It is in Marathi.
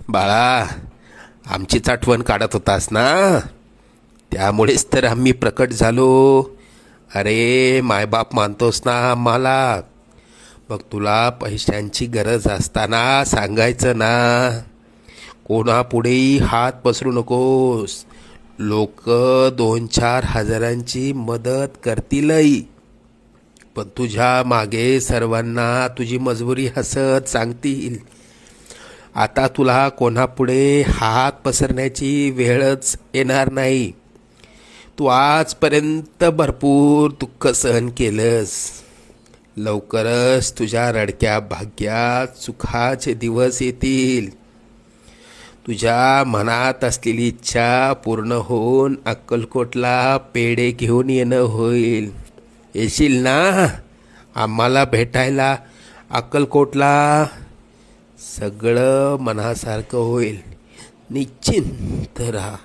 बाळा, आमचीच आठवण काढत होतास ना, त्यामुळेच तर आम्ही प्रकट झालो. अरे मायबाप मानतोस ना आम्हाला, मग तुला पैशांची गरज असताना सांगायचं ना. कोणापुढेही हात पसरू नकोस. लोक 2-4 हजारांची मदत करतीलही, पण तुझ्या मागे सर्वांना तुझी मजबुरी हसत सांगतील. आता तुला कोणापुढे हात पसरण्याची वेळच येणार नाही. तू आजपर्यंत भरपूर दुःख सहन केलंस. लवकरच तुझ्या रडक्या भाग्यात सुखाचे दिवस येतील. तुझ्या मनात असलेली इच्छा पूर्ण होऊन अक्कलकोटला पेढे घेऊन येणं होईल. येशील ना आम्हाला भेटायला अक्कलकोटला? सगळं मनासारखं होईल. निश्चिंत राहा.